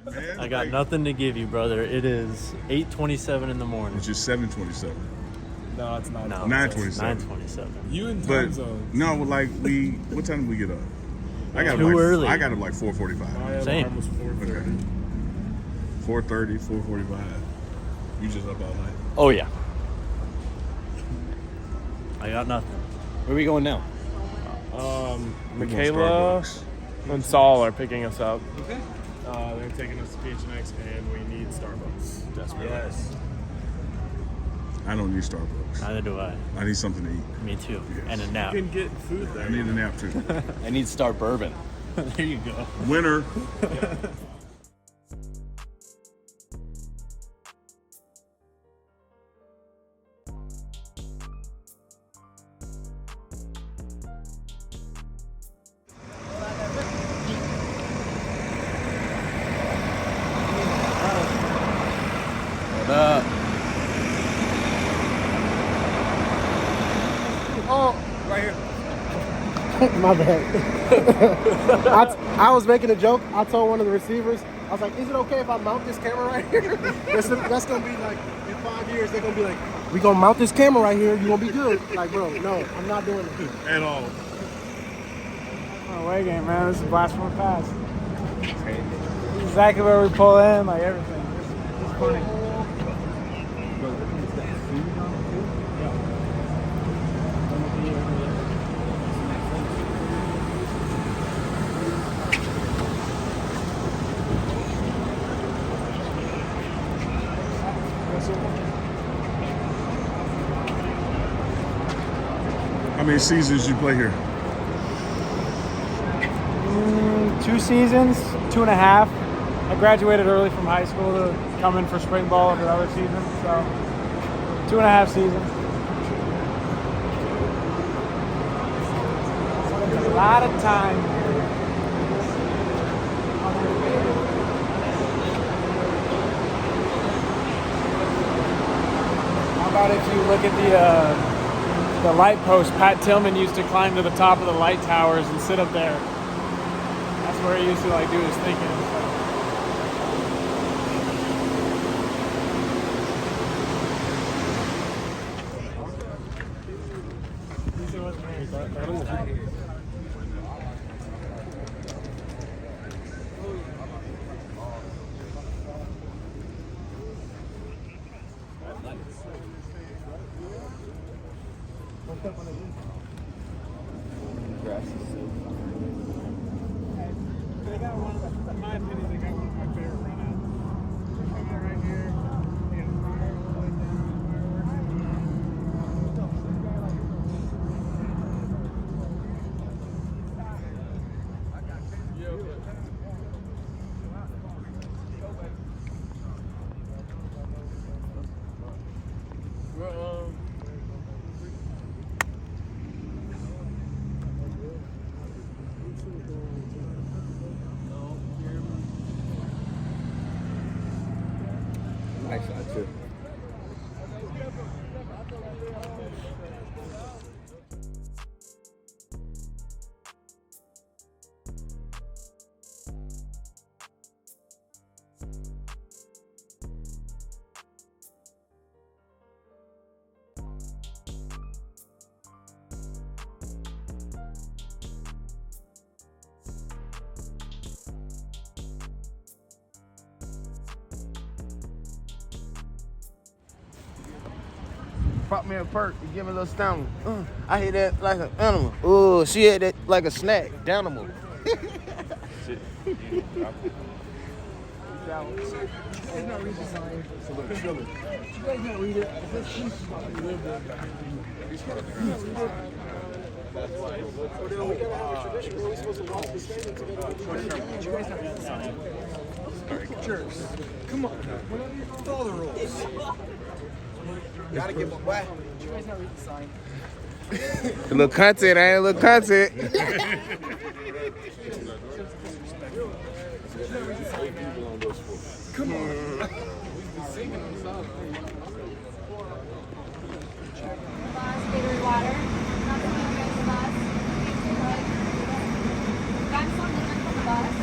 man. I got nothing to give you, brother. It is 8:27 in the morning. Which is 7:27. No, it's not. No, 9:27. 9:27. You in time But zones. no, like what time did we get up? I got Too early. I got up like 4:45. My Same. alarm was 4:30. 4:30, 4:45. You just up all night. Oh yeah. I got nothing. Where are we going now? We're going Michaela Starbucks. and Saul are picking us up. Okay. They're taking us to PHNX, and we need Starbucks desperately. Yes. I don't need Starbucks. Neither do I. I need something to eat. Me too. Yes. And a nap. You can get food there. I need a nap too. I need Star Bourbon. There you go. Winner. What up? Oh, right here. My bad. I was making a joke. I told one of the receivers, I was like, is it okay if I mount this camera right here? That's going to be like, in 5 years, they're going to be like, we going to mount this camera right here. You're going to be good. Like, bro, no, I'm not doing it. At all. Away game, man. This is blast from the past. Exactly where we pull in, like everything. It's funny. How many seasons you play here? 2 seasons, 2.5. I graduated early from high school to come in for spring ball of the other season, so 2.5 seasons. A lot of time. How about if you look at the light post? Pat Tillman used to climb to the top of the light towers and sit up there. That's where he used to like do his thinking and stuff. They got one, in my opinion, they got one of my favorite runouts. Come out right here, Nice shot too. Pop me a perk and give me a little stamina. I hit that like an animal. Oh, she had that like a snack. Danimal. Come on. Follow the rules. Gotta get my boy. You guys not read the sign? A little content, I ain't a little content. Come on. Gatorade water. Not the one from the bus. Got something from the bus.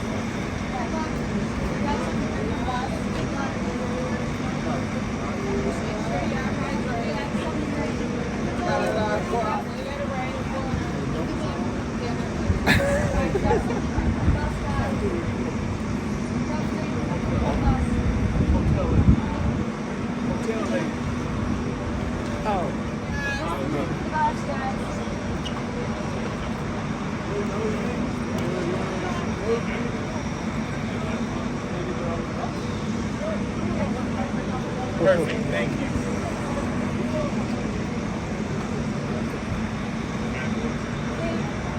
Perfect. Thank you.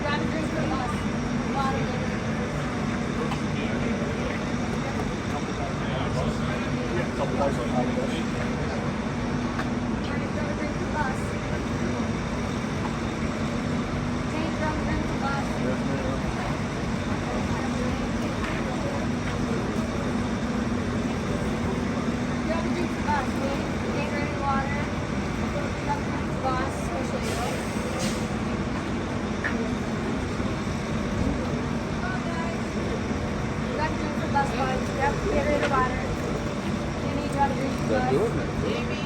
Grab a drink for us. Water. Grab a drink for us. Jane, grab a drink for us. Grab a drink for us, Jane. Jane, ready water. Grab a drink for us, especially you. Grab a drink for us, guys. Get ready to water. Jamie, grab a drink for us. Jamie.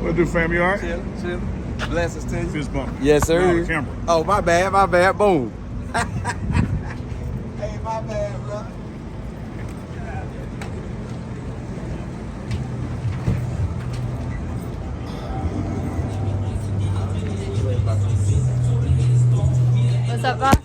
What do, fam? You all right? Chill. Blessings to you. Fist bump. Yes, sir. No, the camera. Oh, my bad. Boom. Hey, my bad, brother. What's up, boss?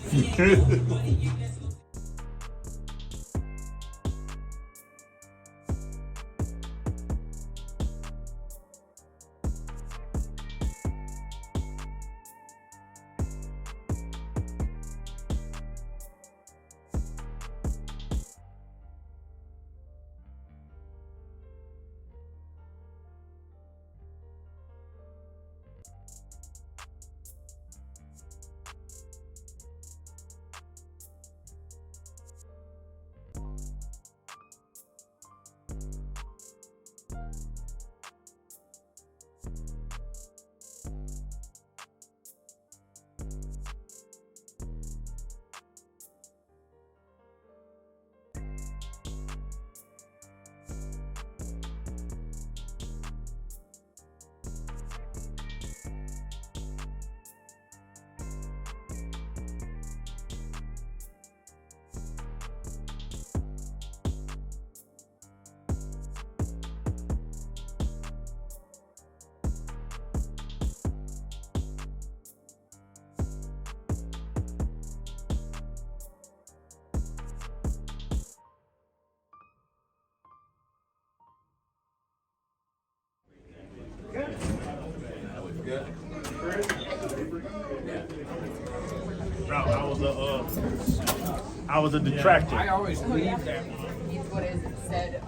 I was a detractor. I always believe that it's what is it said.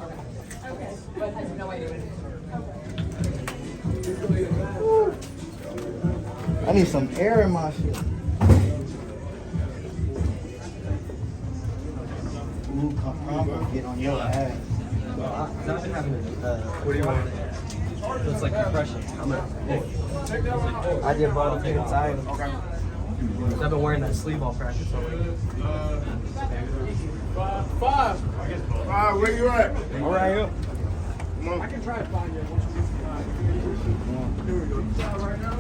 Okay. But has no idea what it is. I need some air in my shit. Ooh, I'm gonna get on your ass. I've been having what do you want? It's like depression. I did bottle pain inside. I've been wearing that sleeve all practice already. Five, where you at? All right, here. I can try to find you. Here we go. Right now.